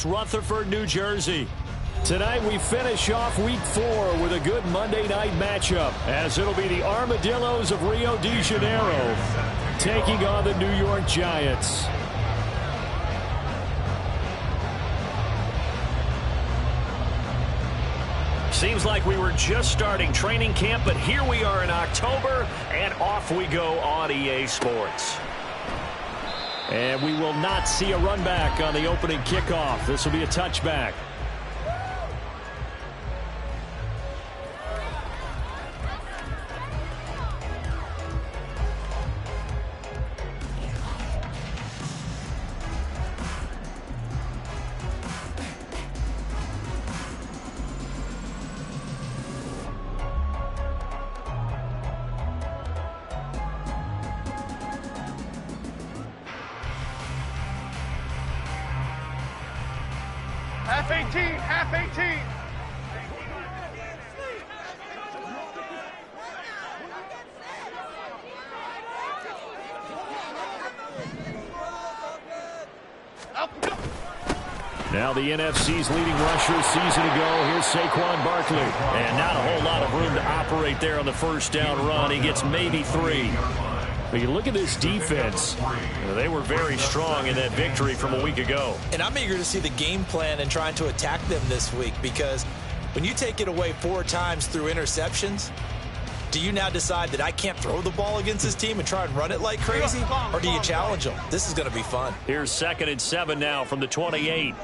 hosts Rutherford, New Jersey. Tonight we finish off week 4 with a good Monday night matchup, as it'll be the Armadillos of Rio de Janeiro taking on the New York Giants. Seems like we were just starting training camp, but here we are in October, and off we go on EA Sports. And we will not see a run back on the opening kickoff. This will be a touchback. Half 18, half 18. Now the NFC's leading rusher a season ago. Here's Saquon Barkley. And not a whole lot of room to operate there on the first down run. He gets maybe 3. But you look at this defense, they were very strong in that victory from a week ago. And I'm eager to see the game plan and trying to attack them this week, because when you take it away 4 times through interceptions, do you now decide that I can't throw the ball against this team and try and run it like crazy? Or do you challenge them? This is going to be fun. Here's 2nd and 7 now from the 28.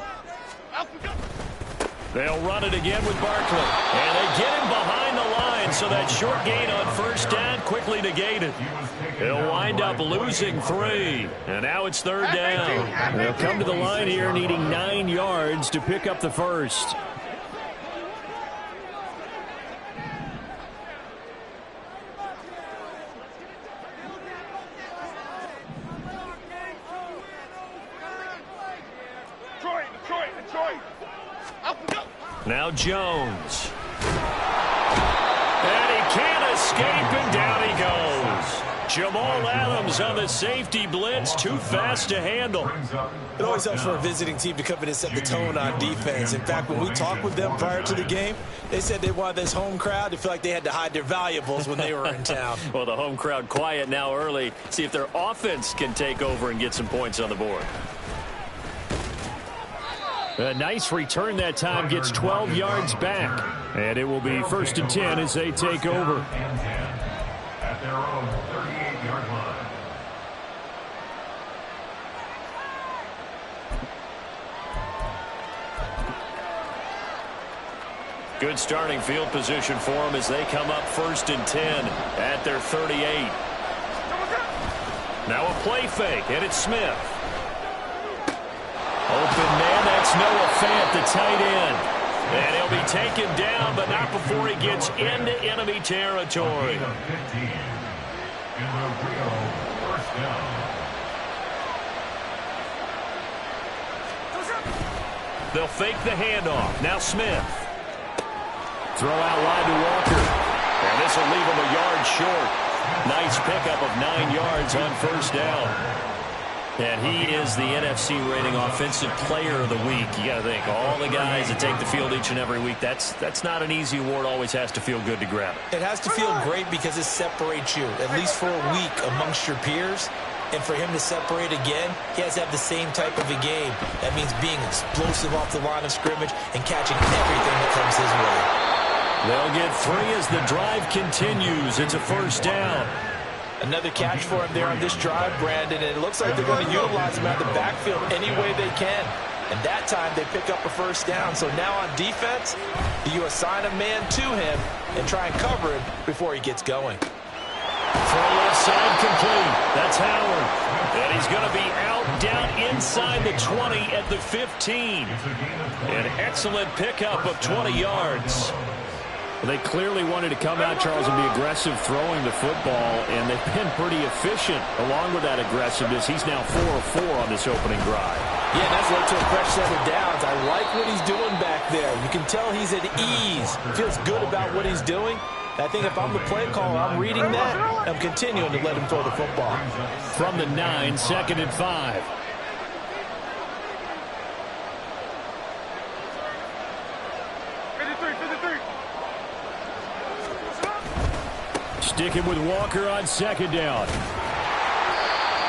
They'll run it again with Barkley. And they get him behind the line, so that short gain on first down quickly negated. He'll wind up losing 3. And now it's 3rd down. They'll come to the line here needing 9 yards to pick up the first. Detroit. Now Jones. And he can't escape, and down he goes. Jamal Adams on the safety blitz, too fast to handle. It always helps for a visiting team to come in and set the tone on defense. In fact, when we talked with them prior to the game, they said they wanted this home crowd to feel like they had to hide their valuables when they were in town. Well, the home crowd quiet now early. See if their offense can take over and get some points on the board. A nice return that time, gets 12 yards back. And it will be 1st and 10 as they take over. At their own 38-yard line. Good starting field position for them as they come up 1st and 10 at their 38. Now a play fake, and it's Smith. Open man, that's Noah Fant, the tight end. And he'll be taken down, but not before he gets into enemy territory. They'll fake the handoff. Now Smith. Throw out wide to Walker. And this will leave him a yard short. Nice pickup of 9 yards on first down. And he is the NFC rating offensive player of the week. You got to think, all the guys that take the field each and every week, that's not an easy award. Always has to feel good to grab it. It has to feel great because it separates you, at least for a week, amongst your peers. And for him to separate again, he has to have the same type of a game. That means being explosive off the line of scrimmage and catching everything that comes his way. They'll get 3 as the drive continues. It's a first down. Another catch for him there on this drive, Brandon, and it looks like they're going to utilize him out of the backfield any way they can. And that time they pick up a first down. So now on defense, you assign a man to him and try and cover him before he gets going. Throw left side complete. That's Howard. And he's going to be out down inside the 20 at the 15. An excellent pickup of 20 yards. Well, they clearly wanted to come out, Charles, and be aggressive throwing the football, and they've been pretty efficient along with that aggressiveness. He's now 4 of 4 on this opening drive. Yeah, that's led to a fresh set of downs. I like what he's doing back there. You can tell he's at ease. Feels good about what he's doing. I think if I'm the play caller, I'm reading that. I'm continuing to let him throw the football. From the 9, 2nd and 5. 53. Sticking with Walker on second down.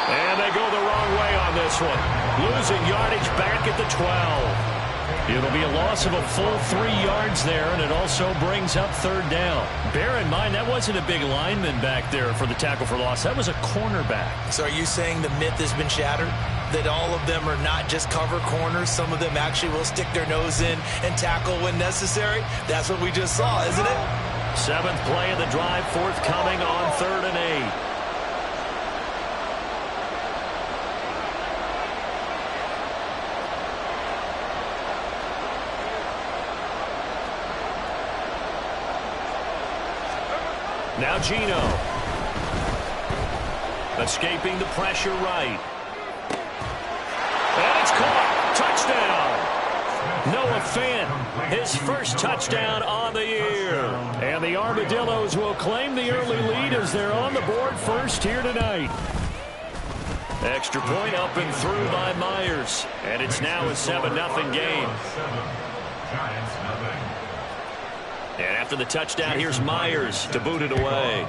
And they go the wrong way on this one. Losing yardage back at the 12. It'll be a loss of a full 3 yards there, and it also brings up third down. Bear in mind, that wasn't a big lineman back there for the tackle for loss. That was a cornerback. So are you saying the myth has been shattered? That all of them are not just cover corners? Some of them actually will stick their nose in and tackle when necessary? That's what we just saw, isn't it? 7th play of the drive, forthcoming on 3rd and 8. Now Gino. Escaping the pressure right. And it's caught. Touchdown. Noah Fant, his first touchdown on the year. And the Armadillos will claim the early lead as they're on the board first here tonight. Extra point up and through by Myers. And it's now a 7-0 game. And after the touchdown, here's Myers to boot it away.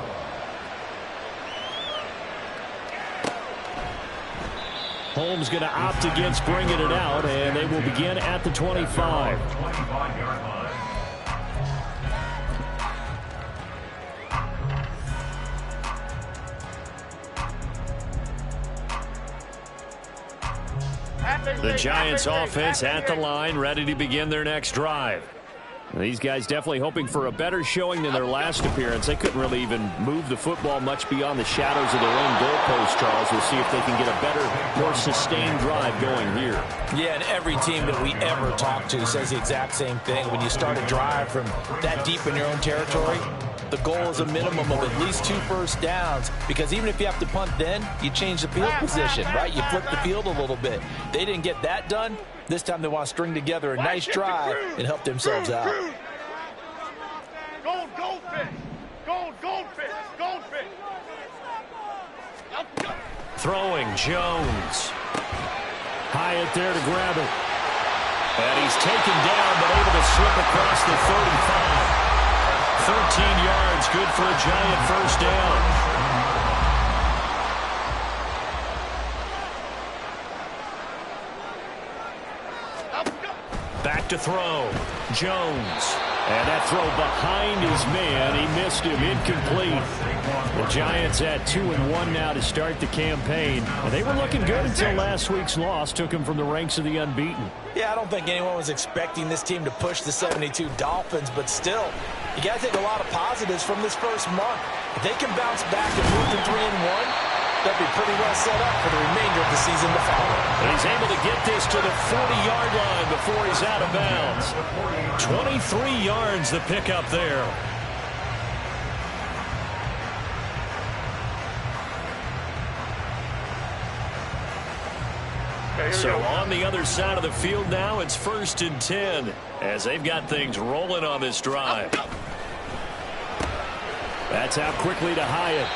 Holmes going to opt against bringing it out, and they will begin at the 25. The Giants offense at the line, ready to begin their next drive. These guys definitely hoping for a better showing than their last appearance. They couldn't really even move the football much beyond the shadows of their own goalpost, Charles. We'll see if they can get a better, more sustained drive going here. Yeah, and every team that we ever talk to says the exact same thing. When you start a drive from that deep in your own territory, the goal is a minimum of at least 2 first downs, because even if you have to punt then, you change the field position, right? You flip the field a little bit. They didn't get that done. This time they want to string together a nice drive and help themselves out. Goldfish. Goldfish. Throwing Jones. Hyatt there to grab it. And he's taken down but able to slip across the 35. 13 yards, good for a Giant first down. Back to throw. Jones. And that throw behind his man. He missed him. Incomplete. The Giants at 2-1 now to start the campaign. And they were looking good until last week's loss took them from the ranks of the unbeaten. Yeah, I don't think anyone was expecting this team to push the 72 Dolphins, but still, you got to take a lot of positives from this first month. If they can bounce back and move to 3-1, they'll be pretty well set up for the remainder of the season to follow. And he's able to get this to the 40-yard line before he's out of bounds. 23 yards the pickup there. So on the other side of the field now, it's 1st and 10 as they've got things rolling on this drive. That's out quickly to Hyatt.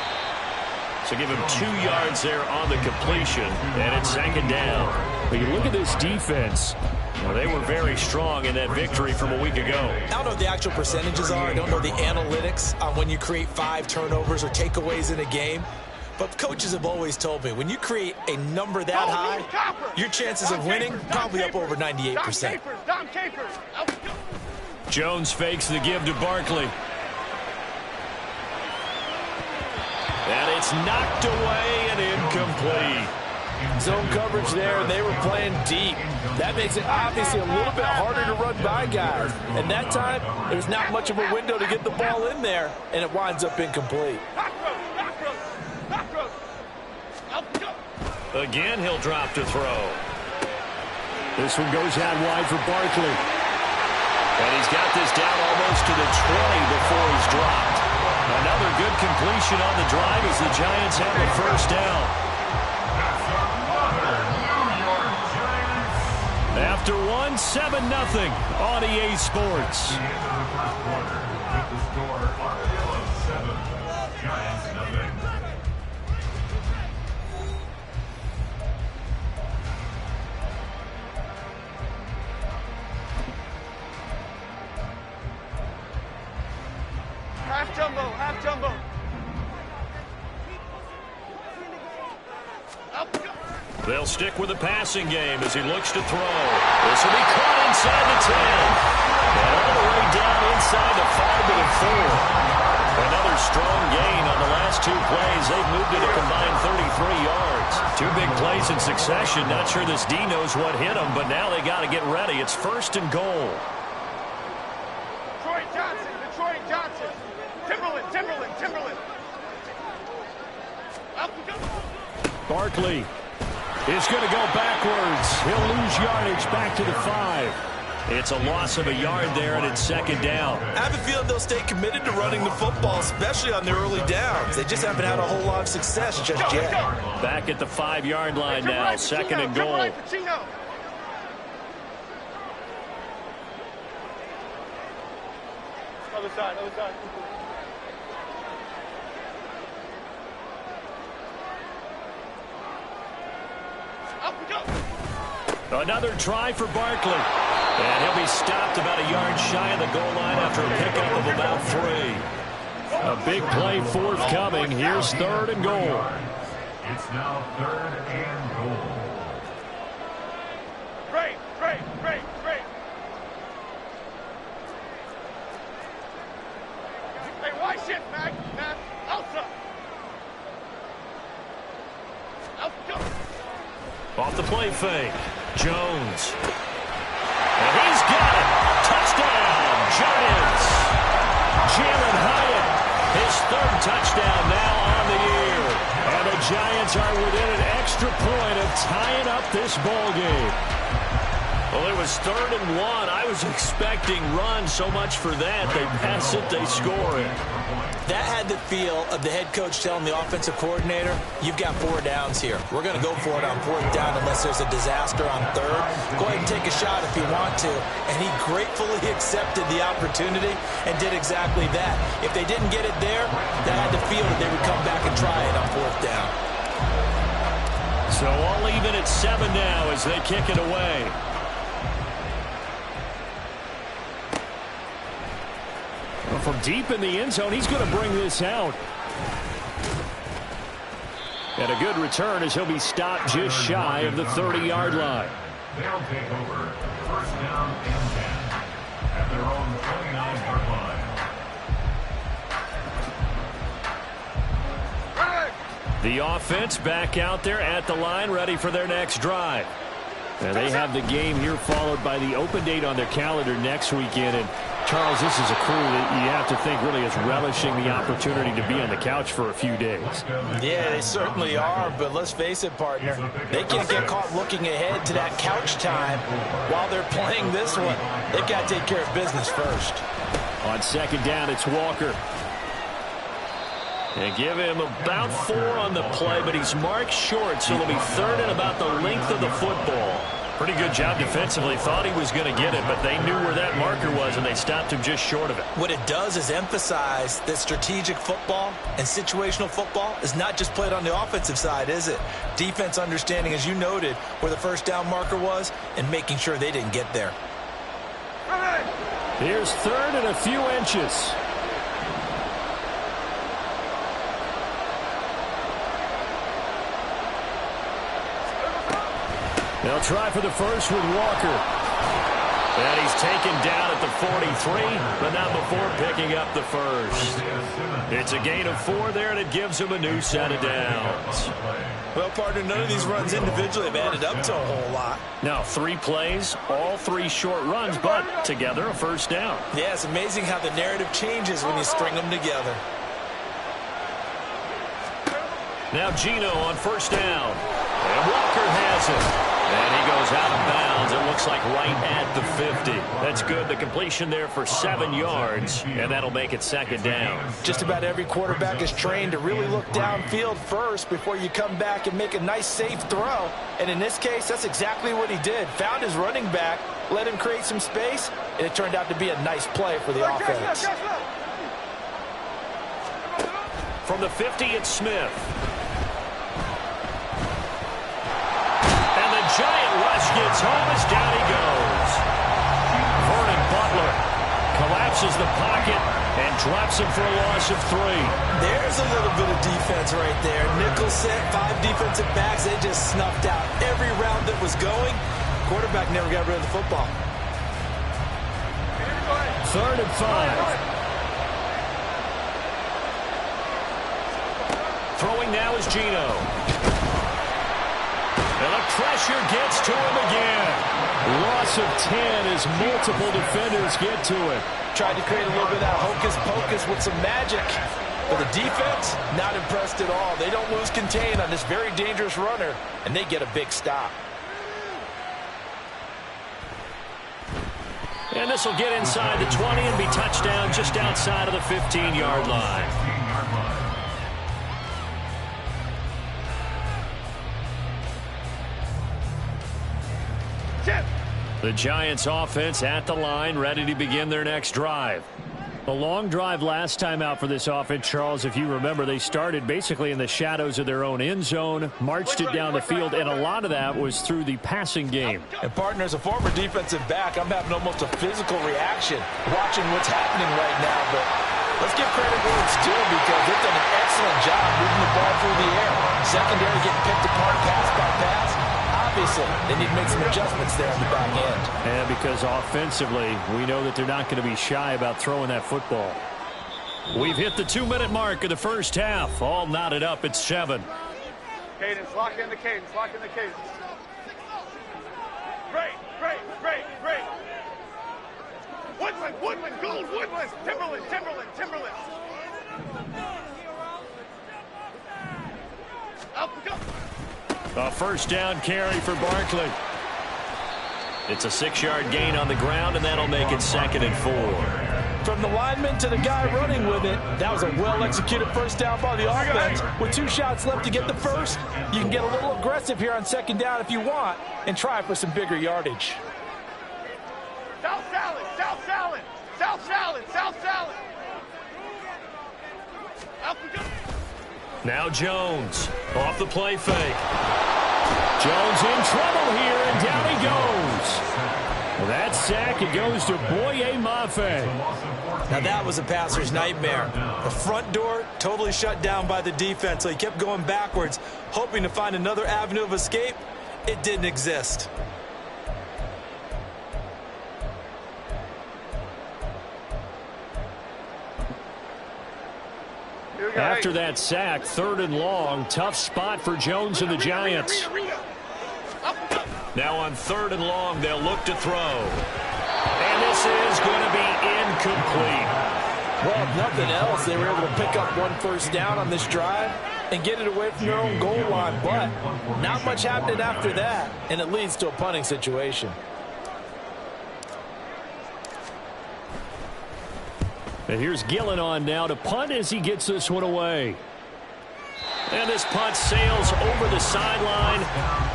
So give him 2 yards there on the completion, and it's 2nd down. When you look at this defense, well, they were very strong in that victory from a week ago. I don't know what the actual percentages are. I don't know the analytics on when you create 5 turnovers or takeaways in a game. But coaches have always told me, when you create a number that high, your chances of winning probably up over 98%. Jones fakes the give to Barkley. And it's knocked away and incomplete. Zone coverage there, and they were playing deep. That makes it obviously a little bit harder to run by guys. And that time, there's not much of a window to get the ball in there, and it winds up incomplete. Again, he'll drop to throw. This one goes out wide for Barkley. And he's got this down almost to the 20 before he's dropped. Another good completion on the drive as the Giants have the first down. After 7-0 on EA Sports. They'll stick with the passing game as he looks to throw. This will be caught inside the 10. And all the way down inside the 5 to the 4. Another strong gain on the last 2 plays. They've moved it a combined 33 yards. 2 big plays in succession. Not sure this D knows what hit them, but now they got to get ready. It's 1st and goal. Detroit Johnson. Timberland. Up we go. Barkley is going to go backwards. He'll lose yardage back to the 5. It's a loss of a yard there, and it's 2nd down. I have a feeling they'll stay committed to running the football, especially on their early downs. They just haven't had a whole lot of success just yet. Back at the 5-yard line now, 2nd and goal. Other side. Up we go. Another try for Barkley. And he'll be stopped about a yard shy of the goal line after a pickup of about 3. A big play forthcoming. Here's 3rd and goal. It's now 3rd and goal. Great. Hey, why shift, Mac? Outside. Out we go. Off the play fake. Jones. And he's got it. Touchdown, Giants. Jalen Hyatt, his 3rd touchdown now on the year. And the Giants are within an extra point of tying up this ball game. Well, it was 3rd and 1. I was expecting run so much for that. They pass it, they score it. That had the feel of the head coach telling the offensive coordinator, you've got 4 downs here. We're going to go for it on 4th down unless there's a disaster on 3rd. Go ahead and take a shot if you want to. And he gratefully accepted the opportunity and did exactly that. If they didn't get it there, that had the feel that they would come back and try it on 4th down. So all even at 7 now as they kick it away. From deep in the end zone, he's going to bring this out. And a good return as he'll be stopped just shy of the 30-yard line. They'll take over 1st down and 10 at their own 29-yard line. The offense back out there at the line, ready for their next drive. And they have the game here followed by the open date on their calendar next weekend. And Charles, this is a crew that you have to think really is relishing the opportunity to be on the couch for a few days. Yeah, they certainly are, but let's face it, partner. They can't get caught looking ahead to that couch time while they're playing this one. They've got to take care of business first. On 2nd down, it's Walker. And give him about 4 on the play, but he's marked short, so it'll be 3rd and about the length of the football. Pretty good job defensively. Thought he was going to get it, but they knew where that marker was, and they stopped him just short of it. What it does is emphasize that strategic football and situational football is not just played on the offensive side, is it? Defense understanding, as you noted, where the 1st down marker was and making sure they didn't get there. Here's 3rd and a few inches. They'll try for the first with Walker. And he's taken down at the 43, but not before picking up the first. It's a gain of 4 there, and it gives him a new set of downs. Well, partner, none of these runs individually have added up to a whole lot. Now, 3 plays, all 3 short runs, but together a 1st down. Yeah, it's amazing how the narrative changes when you string them together. Now Gino on 1st down. And Walker has it. And he goes out of bounds. It looks like right at the 50. That's good. The completion there for 7 yards, and that'll make it 2nd down. Just about every quarterback is trained to really look downfield first before you come back and make a nice, safe throw. And in this case, that's exactly what he did. Found his running back, let him create some space, and it turned out to be a nice play for the offense. From the 50, it's Smith. Giant rush gets home as down he goes. Vernon Butler collapses the pocket and Drops him for a loss of 3. There's a little bit of defense right there. Nickel set, 5 defensive backs. They just snuffed out every round that was going. Quarterback never got rid of the football. 3rd and 5. Throwing now is Gino. And the pressure gets to him again. Loss of 10 as multiple defenders get to it. Tried to create a little bit of that hocus-pocus with some magic. But the defense, not impressed at all. They don't lose contain on this very dangerous runner, and they get a big stop. And this will get inside the 20 and be touchdown just outside of the 15-yard line. The Giants offense at the line, ready to begin their next drive. A long drive last time out for this offense, Charles. If you remember, they started basically in the shadows of their own end zone, marched it down the field, and a lot of that was through the passing game. And, partner, as a former defensive back, I'm having almost a physical reaction watching what's happening right now. But let's give credit where it's due because they've done an excellent job moving the ball through the air. Secondary getting picked apart pass by pass. Obviously, they need to make some adjustments there on the back end. And because offensively, we know that they're not going to be shy about throwing that football. We've hit the 2-minute mark of the first half. All knotted up at 7. Cadence, lock in the cadence, lock in the cadence. Great, great, great, great. Woodland, Woodland, Gold, Woodland, Timberland, Timberland, Timberland. Up, go. A first down carry for Barkley. It's a 6-yard gain on the ground, and that'll make it 2nd and 4. From the lineman to the guy running with it, that was a well-executed first down by the offense. With 2 shots left to get the first, you can get a little aggressive here on 2nd down if you want and try for some bigger yardage. South salad, South salad, South salad, South salad. Up we go. Now Jones off the play fake. Jones in trouble here, and down he goes. Well, that sack, it goes to Boye Mafe. Now that was a passer's nightmare. The front door totally shut down by the defense, so he kept going backwards, hoping to find another avenue of escape. It didn't exist. After that sack, 3rd and long, tough spot for Jones and the Giants. Now on 3rd and long, they'll look to throw. And this is going to be incomplete. Well, if nothing else, they were able to pick up 1 first down on this drive and get it away from their own goal line. But not much happened after that, and it leads to a punting situation. And here's Gillen on now to punt as he gets this one away. And this punt sails over the sideline.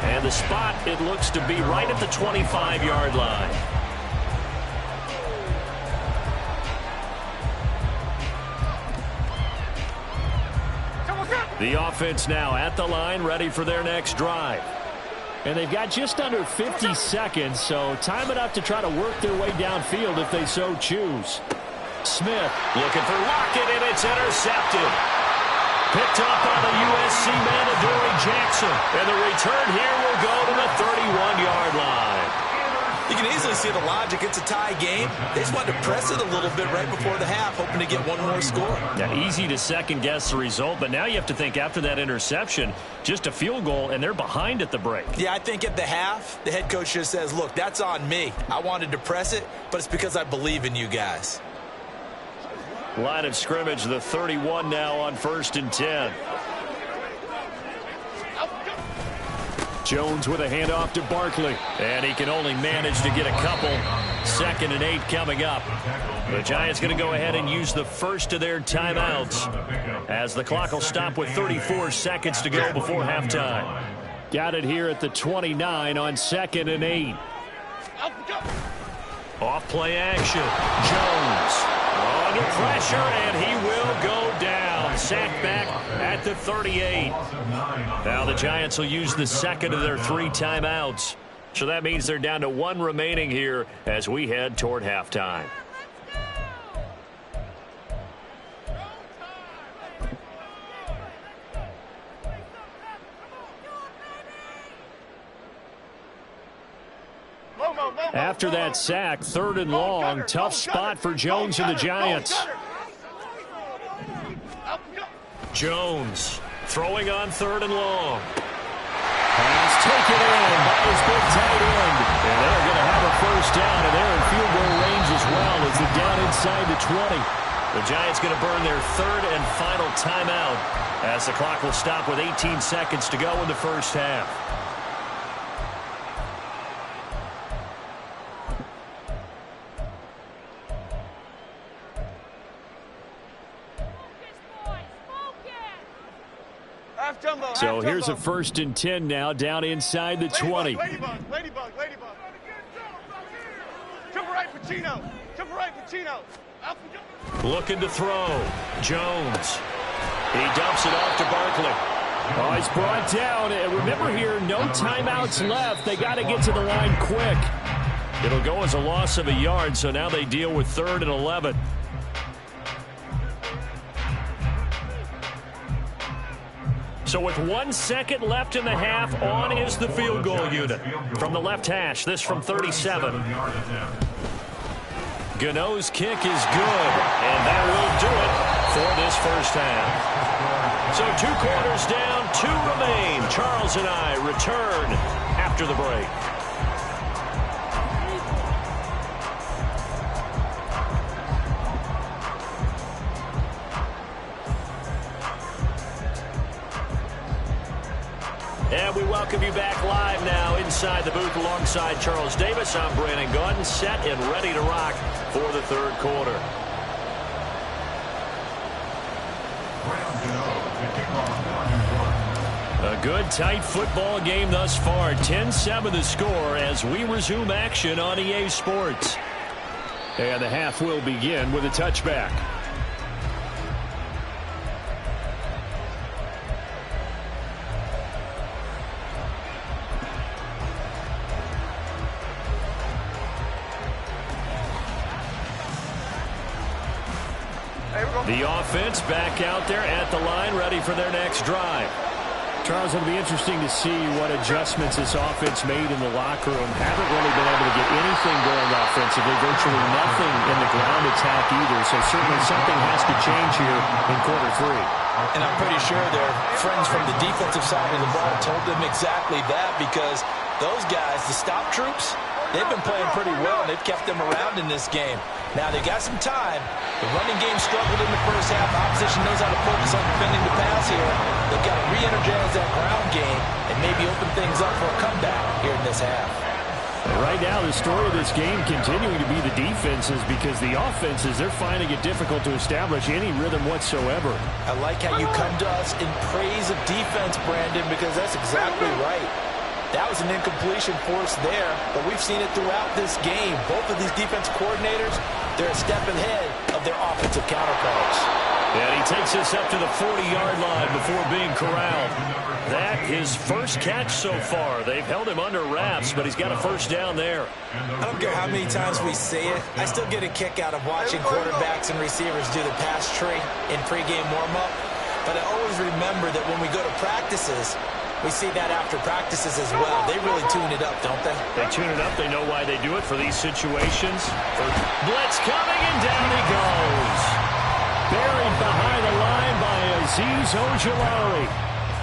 And the spot, it looks to be right at the 25-yard line. The offense now at the line, ready for their next drive. And they've got just under 50 seconds, so time enough to try to work their way downfield if they so choose. Smith looking for Lockett, and it's intercepted. Picked up by the USC man, Adoree Jackson. And the return here will go to the 31-yard line. You can easily see the logic. It's a tie game. They just wanted to press it a little bit right before the half, hoping to get one more score. Yeah, easy to second-guess the result, but now you have to think after that interception, just a field goal, and they're behind at the break. Yeah, I think at the half, the head coach just says, look, that's on me. I wanted to press it, but it's because I believe in you guys. Line of scrimmage, the 31 now on 1st and 10. Jones with a handoff to Barkley. And he can only manage to get a couple. 2nd and 8 coming up. The Giants going to go ahead and use the first of their timeouts as the clock will stop with 34 seconds to go before halftime. Got it here at the 29 on 2nd and 8. Off play action. Jones under pressure, and he will go down. Sacked back at the 38. Now the Giants will use the 2nd of their 3 timeouts. So that means they're down to 1 remaining here as we head toward halftime. After that sack, 3rd and long. Tough spot for Jones and the Giants. Jones throwing on 3rd and long. Pass taken in by his big tight end. And they're going to have a first down, and they're in field goal range as well as they're down inside the 20. The Giants going to burn their 3rd and final timeout as the clock will stop with 18 seconds to go in the first half. So here's a 1st and 10 now, down inside the 20. Ladybug. Jump right, Pacino. Looking to throw. Jones. He dumps it off to Barkley. Oh, he's brought down. And remember here, no timeouts left. They got to get to the line quick. It'll go as a loss of a yard, so now they deal with 3rd and 11. So with 1 second left in the half, on is the field goal unit. From the left hash, this from 37. Gano's kick is good, and that will do it for this first half. So 2 quarters down, 2 remain. Charles and I return after the break. And we welcome you back live now inside the booth alongside Charles Davis. I'm Brandon Gaudin, set and ready to rock for the 3rd quarter. A good, tight football game thus far. 10-7 the score as we resume action on EA Sports. And the half will begin with a touchback. The offense back out there at the line, ready for their next drive. Charles, it'll be interesting to see what adjustments this offense made in the locker room. Haven't really been able to get anything going offensively, virtually nothing in the ground attack either. So certainly something has to change here in quarter 3. And I'm pretty sure their friends from the defensive side of the ball told them exactly that, because those guys, the stop troops, they've been playing pretty well. They've kept them around in this game. Now they got some time. The running game struggled in the first half. Opposition knows how to focus on defending the pass here. They've got to re-energize that ground game and maybe open things up for a comeback here in this half. And right now, the story of this game continuing to be the defenses, because the offenses, they're finding it difficult to establish any rhythm whatsoever. I like how you come to us in praise of defense, Brandon, because that's exactly right. That was an incompletion forced there, but we've seen it throughout this game. Both of these defense coordinators, they're a step ahead of their offensive counterparts. And he takes us up to the 40-yard line before being corralled. That his first catch so far. They've held him under wraps, but he's got a first down there. I don't care how many times we say it, I still get a kick out of watching quarterbacks and receivers do the pass tree in pregame warm-up. But I always remember that when we go to practices, we see that after practices as well. They really tune it up, don't they? They tune it up. They know why they do it for these situations. Blitz coming, and down he goes. Buried behind the line by Azeez Ojulari.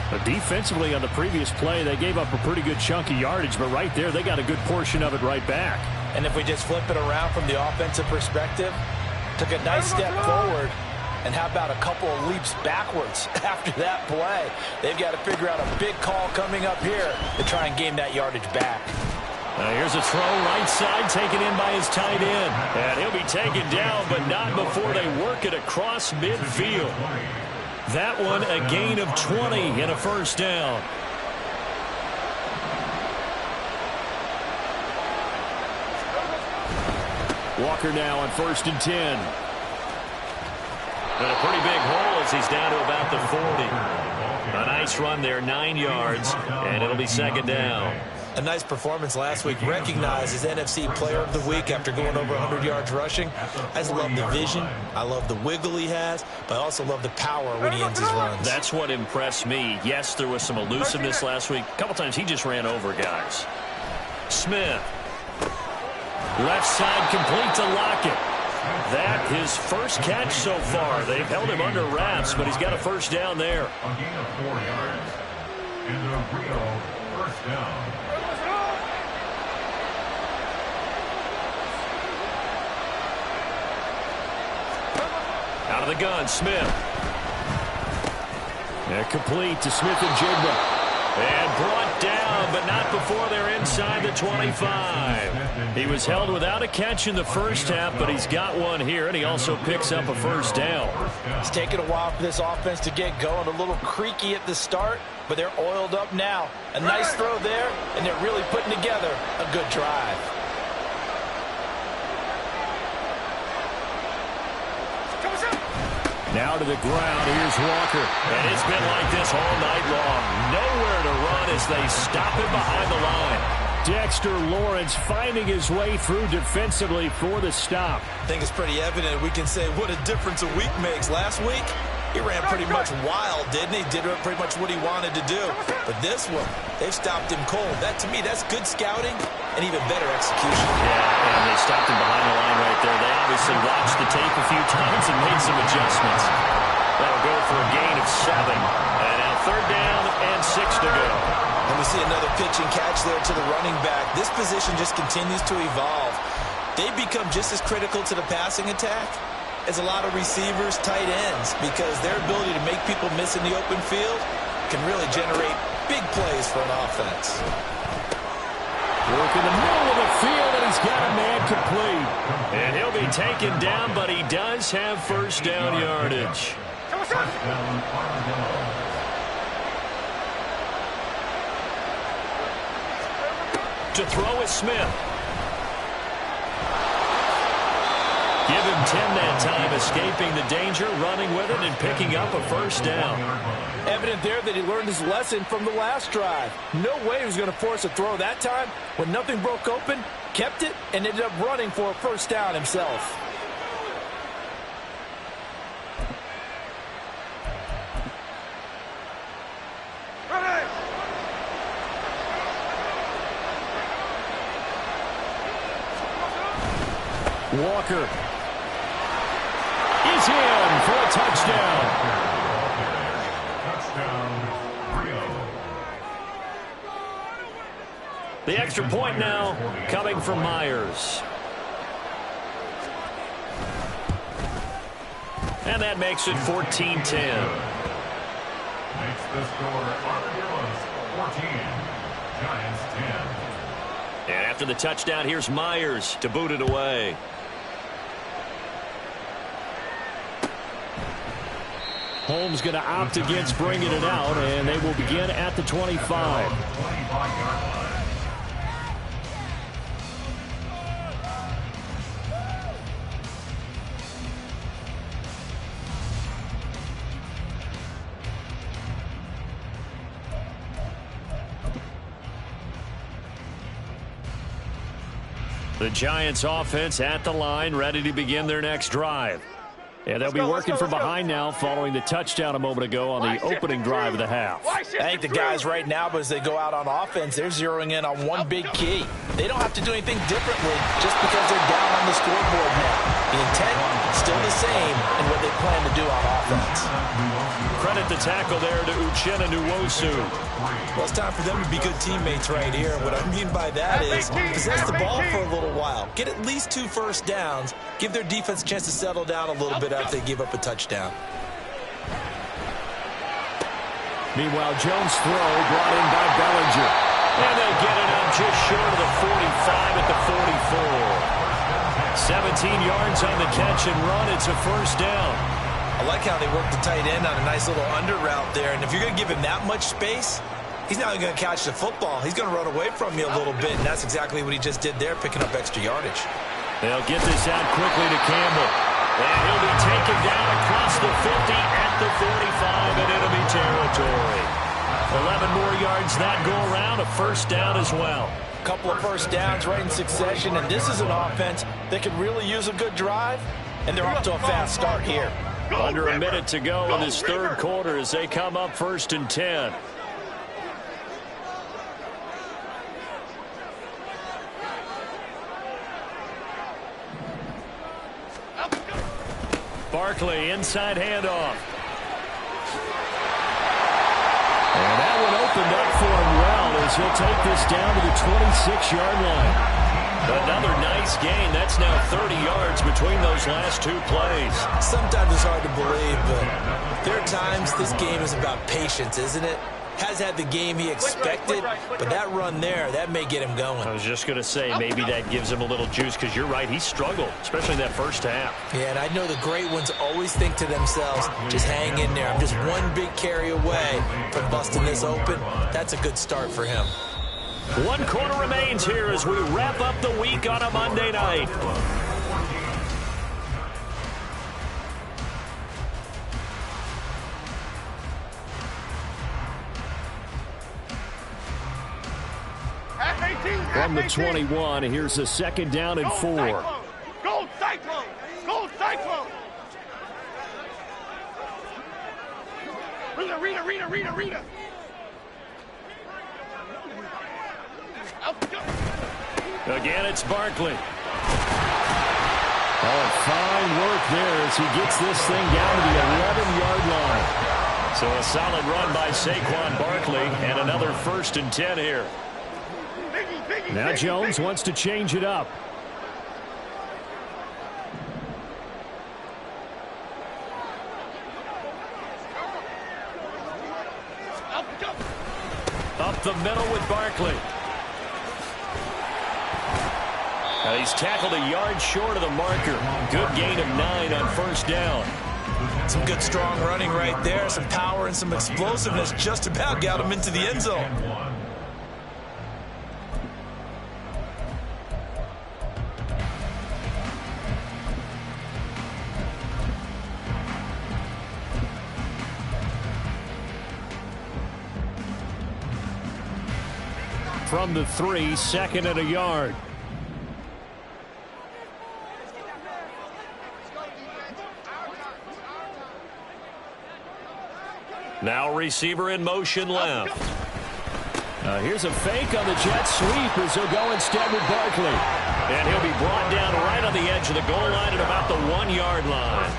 But defensively on the previous play, they gave up a pretty good chunk of yardage, but right there, they got a good portion of it right back. And if we just flip it around from the offensive perspective, took a nice step forward, and how about a couple of leaps backwards after that play? They've got to figure out a big call coming up here to try and gain that yardage back. Here's a throw right side, taken in by his tight end. And he'll be taken down, but not before they work it across midfield. That one a gain of 20 and a first down. Walker now on 1st and 10. And a pretty big hole as he's down to about the 40. A nice run there, 9 yards, and it'll be 2nd down. A nice performance last week, recognized as NFC Player of the Week after going over 100 yards rushing. I just love the vision. I love the wiggle he has, but I also love the power when he ends his runs. That's what impressed me. Yes, there was some elusiveness last week. A couple times he just ran over guys. Smith. Left side complete to Lockett. That his first catch so far. They've held him under wraps, but he's got a first down there. A gain of 4 yards. And a real first down. Out of the gun, Smith. And complete to Smith and Jigba. And brought down, but not before they're inside the 25. He was held without a catch in the first half, but he's got one here, and he also picks up a first down. It's taken a while for this offense to get going. A little creaky at the start, but they're oiled up now. A nice throw there, and they're really putting together a good drive. Now to the ground. Here's Walker. And it's been like this all night long. Nowhere to run as they stop him behind the line. Dexter Lawrence finding his way through defensively for the stop. I think it's pretty evident. We can say what a difference a week makes. Last week, he ran pretty much wild, didn't he? Did pretty much what he wanted to do. But this one, they've stopped him cold. That, to me, that's good scouting and even better execution. Yeah, and they stopped him behind the line right there. They obviously watched the tape a few times and made some adjustments. That'll go for a gain of 7. And now 3rd down and 6 to go. And we see another pitch and catch there to the running back. This position just continues to evolve. They've become just as critical to the passing attack as a lot of receivers, tight ends, because their ability to make people miss in the open field can really generate big plays for an offense. Work in the middle of the field, and he's got a man complete. And he'll be taken down, but he does have first down yardage. To throw is Smith. Give him 10 that time, escaping the danger, running with it, and picking up a first down. Evident there that he learned his lesson from the last drive. No way he was going to force a throw that time. When nothing broke open, kept it, and ended up running for a first down himself. Walker is in for a touchdown. The extra point now coming from Myers. And that makes it 14-10. Makes the score Armadillos 14, Giants 10. And after the touchdown, here's Myers to boot it away. Holmes going to opt against bringing it out, and they will begin at the 25. The Giants offense at the line, ready to begin their next drive. And they'll be working from behind now following the touchdown a moment ago on the opening drive of the half. I think the guys right now, as they go out on offense, they're zeroing in on one big key. They don't have to do anything differently just because they're down on the scoreboard now. The intent still the same in what they plan to do on offense. Credit the tackle there to Uchenna Nwosu. Well, it's time for them to be good teammates right here. What I mean by that is possess the ball for a little while. Get at least 2 first downs. Give their defense a chance to settle down a little bit after they give up a touchdown. Meanwhile, Jones' throw brought in by Bellinger. And they get it up just short of the 45 at the 44. 17 yards on the catch and run. It's a first down. I like how they work the tight end on a nice little under route there. And if you're going to give him that much space, he's not going to catch the football. He's going to run away from you a little bit, and that's exactly what he just did there, picking up extra yardage. They'll get this out quickly to Campbell. And he'll be taken down across the 50 at the 45 in enemy territory. 11 more yards that go around, a first down as well. A couple of first downs right in succession, and this is an offense that could really use a good drive, and they're off to a fast start here. Under a minute to go in this third quarter as they come up 1st and 10. Barkley, inside handoff. And that one opened up for him well as he'll take this down to the 26-yard line. Another nice gain. That's now 30 yards between those last two plays. Sometimes it's hard to believe, but there are times this game is about patience, isn't it? Has had the game he expected, but that run there, that may get him going. I was just going to say, maybe that gives him a little juice, because you're right, he struggled, especially in that first half. Yeah, and I know the great ones always think to themselves, just hang in there. I'm just one big carry away from busting this open. That's a good start for him. 1 quarter remains here as we wrap up the week on a Monday night. From the 21, here's a 2nd down and 4. Gold Cyclone! Gold Cyclone! Rita! Again, it's Barkley. Oh, fine work there as he gets this thing down to the 11-yard line. So a solid run by Saquon Barkley and another 1st and 10 here. Now Jones wants to change it up. Up the middle with Barkley. Now he's tackled a yard short of the marker. Good gain of 9 on 1st down. Some good strong running right there. Some power and some explosiveness. Just about got him into the end zone. From the 3, 2nd and a yard. Now receiver in motion left. Here's a fake on the jet sweep as he'll go instead with Barkley. And he'll be brought down right on the edge of the goal line at about the 1-yard line.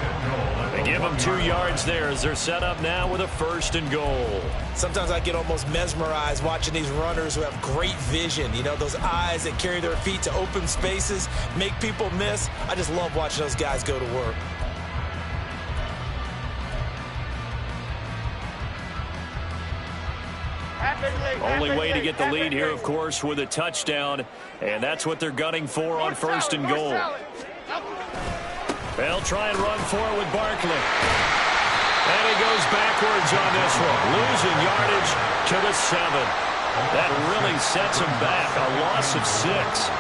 They give him 2 yards there as they're set up now with a 1st and goal. Sometimes I get almost mesmerized watching these runners who have great vision. You know, those eyes that carry their feet to open spaces, make people miss. I just love watching those guys go to work. Only way to get the lead here, of course, with a touchdown, and that's what they're gunning for on 1st and goal. They'll try and run for it with Barkley. And he goes backwards on this one, losing yardage to the 7. That really sets him back, a loss of 6.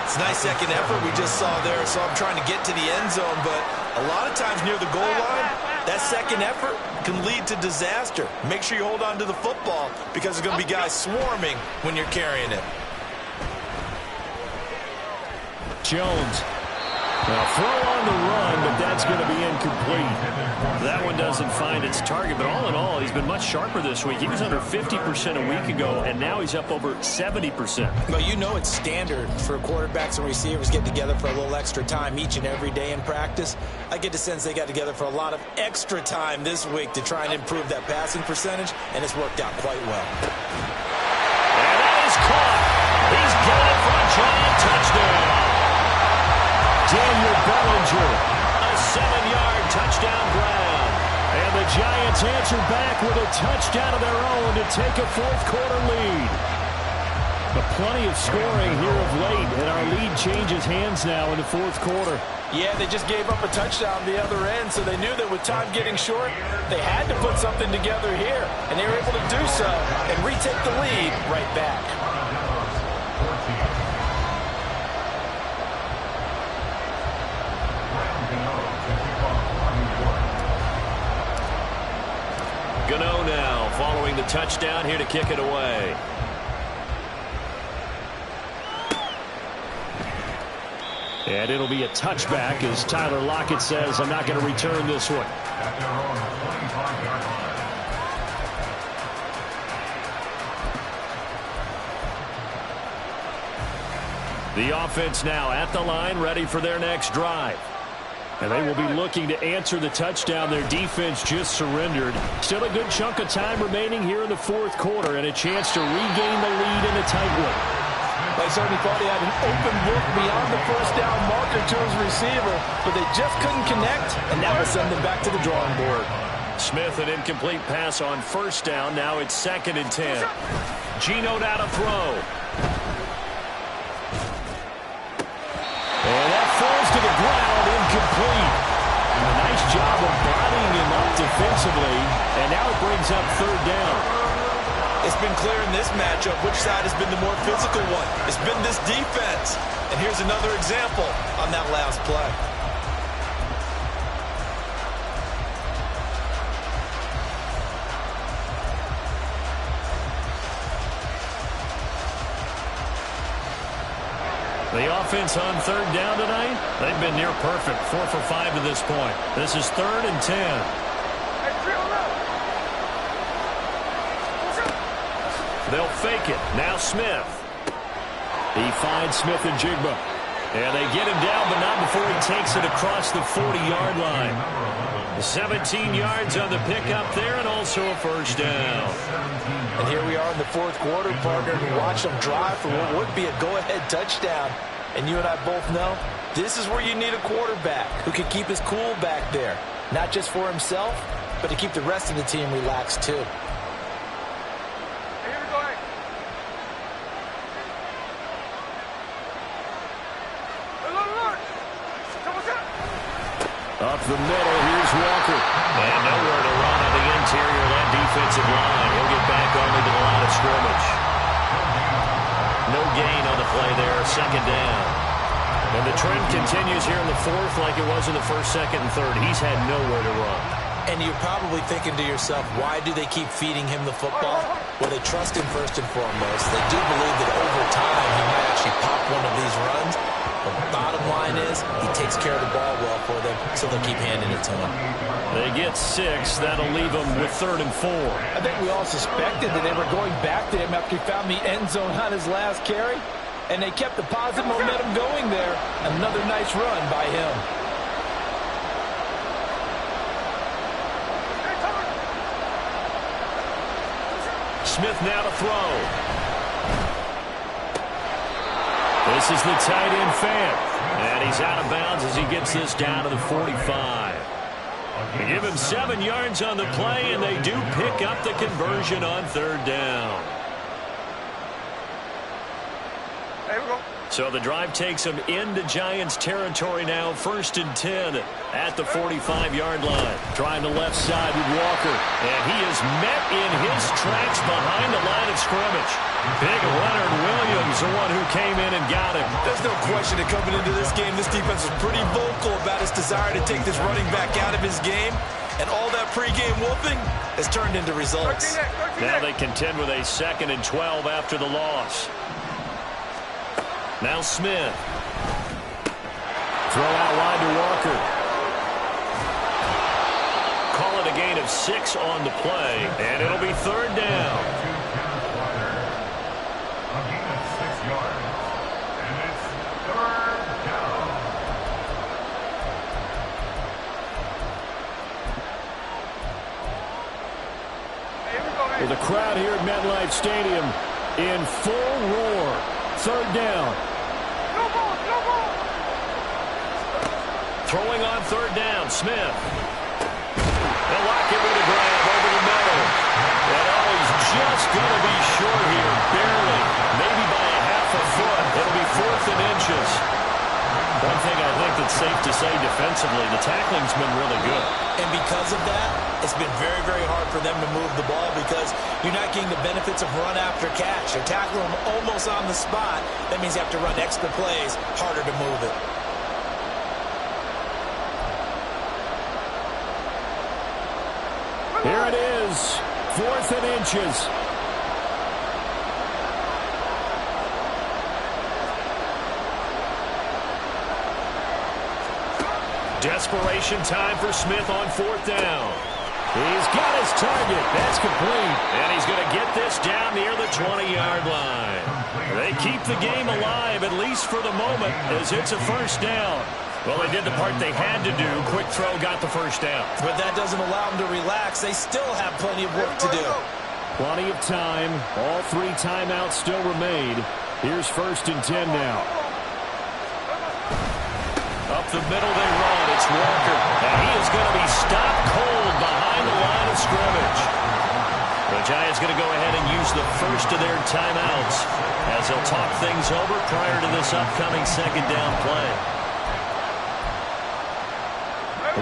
It's a nice second effort we just saw there, so I'm trying to get to the end zone, but a lot of times near the goal line, that second effort can lead to disaster. Make sure you hold on to the football because there's going to be guys swarming when you're carrying it. Jones. Now throw on the run, but that's going to be incomplete. That one doesn't find its target, but all in all, he's been much sharper this week. He was under 50% a week ago, and now he's up over 70%. Well, you know it's standard for quarterbacks and receivers get together for a little extra time each and every day in practice. I get the sense they got together for a lot of extra time this week to try and improve that passing percentage, and it's worked out quite well. And that is caught. He's got it for a giant touchdown. Daniel Bellinger, a 7-yard touchdown grab. And the Giants answer back with a touchdown of their own to take a 4th quarter lead. But plenty of scoring here of late, and our lead changes hands now in the 4th quarter. Yeah, they just gave up a touchdown on the other end, so they knew that with time getting short, they had to put something together here. And they were able to do so and retake the lead right back. Gano now following the touchdown here to kick it away. And it'll be a touchback as Tyler Lockett says, I'm not going to return this one. The offense now at the line, ready for their next drive. And they will be looking to answer the touchdown their defense just surrendered. Still a good chunk of time remaining here in the fourth quarter and a chance to regain the lead in a tight one. They certainly thought he had an open look beyond the first down marker to his receiver, but they just couldn't connect, and that will send them back to the drawing board. Smith, an incomplete pass on first down. Now it's 2nd and 10. Geno now to throw. And that falls to the ground, incomplete. A nice job of bodying him up defensively, and now it brings up 3rd down. It's been clear in this matchup which side has been the more physical one. It's been this defense. And here's another example on that last play. The offense on 3rd down tonight, they've been near perfect. 4 for 5 to this point. This is 3rd and 10. They'll fake it. Now Smith. He finds Smith and Jigba. And they get him down, but not before he takes it across the 40-yard line. 17 yards on the pickup there, and also a 1st down. And here we are in the 4th quarter, partner, and watch them drive for what would be a go-ahead touchdown. And you and I both know this is where you need a quarterback who can keep his cool back there. Not just for himself, but to keep the rest of the team relaxed too. Up the middle, here's Walker. And nowhere to run on the interior of that defensive line. He'll get back only to the line of scrimmage. No gain on the play there, 2nd down. And the trend continues here in the 4th like it was in the 1st, 2nd, and 3rd. He's had nowhere to run. And you're probably thinking to yourself, why do they keep feeding him the football? Well, they trust him first and foremost. They do believe that over time he might actually pop one of these runs. But the bottom line is he takes care of the ball well for them, so they'll keep handing it to him. They get 6. That'll leave them with 3rd and 4. I think we all suspected that they were going back to him after he found the end zone on his last carry. And they kept the positive momentum going there. Another nice run by him. Smith now to throw. This is the tight end Fant. And he's out of bounds as he gets this down to the 45. They give him 7 yards on the play, and they do pick up the conversion on 3rd down. There we go. So the drive takes them into Giants territory now. 1st and 10 at the 45-yard line. Trying the left side with Walker. And he is met in his tracks behind the line of scrimmage. Big Leonard Williams, the one who came in and got him. There's no question that coming into this game, this defense was pretty vocal about its desire to take this running back out of his game. And all that pregame whooping has turned into results. Now they contend with a 2nd and 12 after the loss. Now Smith. Throw out wide to Walker. Call it a gain of 6 on the play, and it'll be 3rd down. With the crowd here at MetLife Stadium in full roar. 3rd down. No ball, no ball. Throwing on 3rd down, Smith. They'll lock it with a grab over the middle. And he's just going to be short here, barely. Maybe by a half a foot. It'll be 4th and inches. One thing I think that's safe to say defensively, the tackling's been really good. And because of that, it's been very, very hard for them to move the ball because you're not getting the benefits of run after catch. They're tackling them almost on the spot. That means you have to run extra plays, harder to move it. Here it is, 4th and inches. Desperation time for Smith on 4th down. He's got his target. That's complete. And he's going to get this down near the 20-yard line. They keep the game alive, at least for the moment, as it's a 1st down. Well, they did the part they had to do. Quick throw got the first down. But that doesn't allow them to relax. They still have plenty of work to do. Plenty of time. All 3 timeouts still remain. Here's 1st and 10 now. Up the middle they run. It's Walker. And he is going to be stopped cold behind the line of scrimmage. The Giants going to go ahead and use the first of their timeouts as they'll talk things over prior to this upcoming 2nd down play.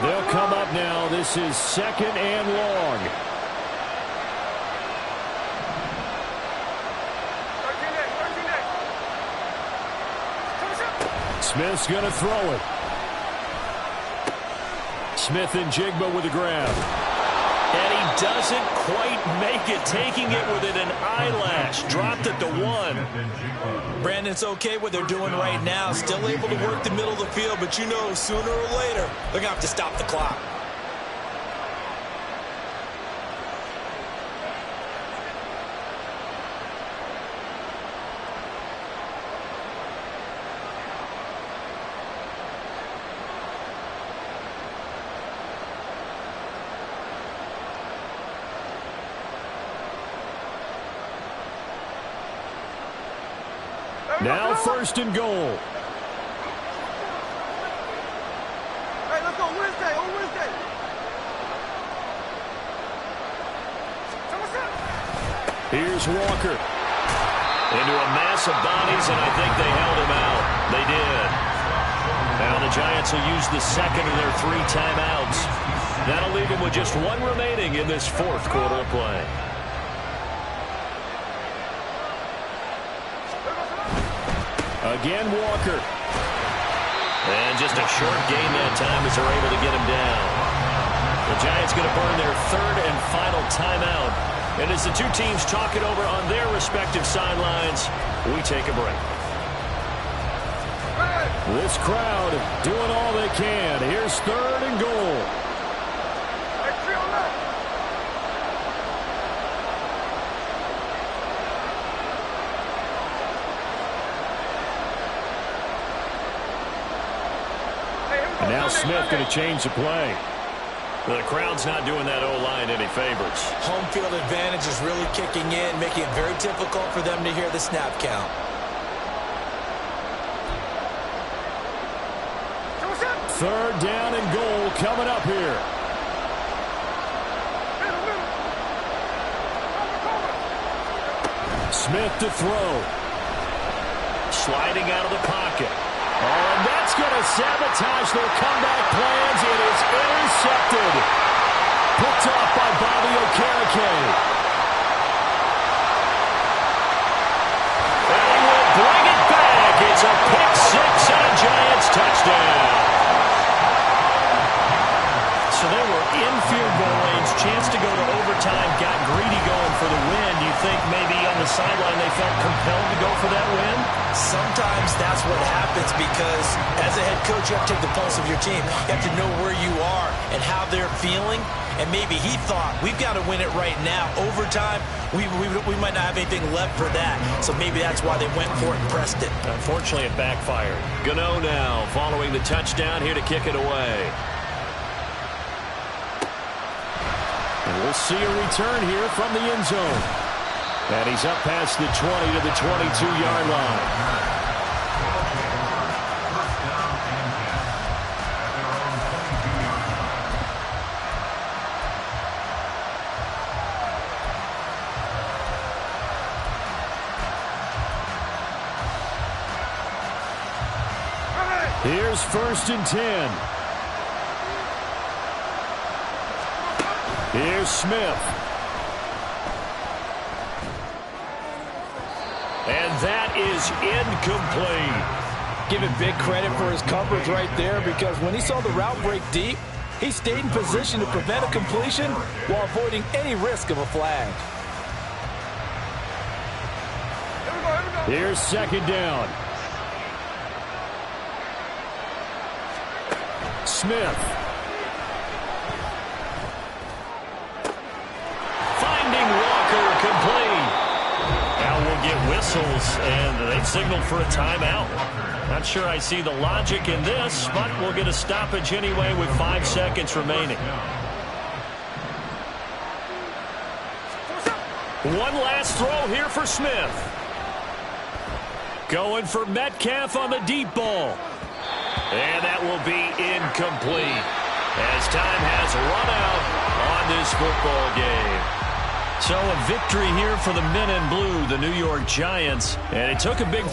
They'll come up now. This is 2nd and long. Smith's going to throw it. Smith and Jigba with the grab. And he doesn't quite make it, taking it within an eyelash. Dropped it to 1. Brandon, it's okay what they're doing right now. Still able to work the middle of the field, but you know sooner or later they're going to have to stop the clock. Now 1st and goal. Hey, let's go Wednesday, on Wednesday. Here's Walker. Into a mass of bodies, and I think they held him out. They did. Now the Giants will use the 2nd of their 3 timeouts. That'll leave them with just 1 remaining in this 4th quarter of play. Again, Walker. And just a short gain that time as they're able to get him down. The Giants going to burn their 3rd and final timeout. And as the 2 teams talk it over on their respective sidelines, we take a break. This crowd doing all they can. Here's 3rd and goal. And now Smith going to change the play. The crowd's not doing that O-line any favors. Home field advantage is really kicking in, making it very difficult for them to hear the snap count. Third down and goal coming up here. Smith to throw. Sliding out of the pocket. Oh, and that's going to sabotage their comeback plans. It is intercepted. Picked off by Bobby Okereke. And he will bring it back. It's a pick 6 and a Giants touchdown. So they were in field goal range. Chance to go to overtime. Got greedy going for the win. Do you think maybe on the sideline they felt compelled to go for that win? Sometimes that's what happens because as a head coach, you have to take the pulse of your team. You have to know where you are and how they're feeling. And maybe he thought, we've got to win it right now. Overtime, we might not have anything left for that. So maybe that's why they went for it and pressed it. Unfortunately, it backfired. Gano now following the touchdown here to kick it away. And we'll see a return here from the end zone. And he's up past the 20 to the 22-yard line. Here's 1st and 10. Here's Smith. And that is incomplete. Give him big credit for his coverage right there because when he saw the route break deep, he stayed in position to prevent a completion while avoiding any risk of a flag. Here's 2nd down. Smith. Finding Walker complete. Now we'll get whistles, and they signaled for a timeout. Not sure I see the logic in this, but we'll get a stoppage anyway with 5 seconds remaining. One last throw here for Smith. Going for Metcalf on the deep ball. And that will be incomplete as time has run out on this football game. So a victory here for the men in blue, the New York Giants. And it took a big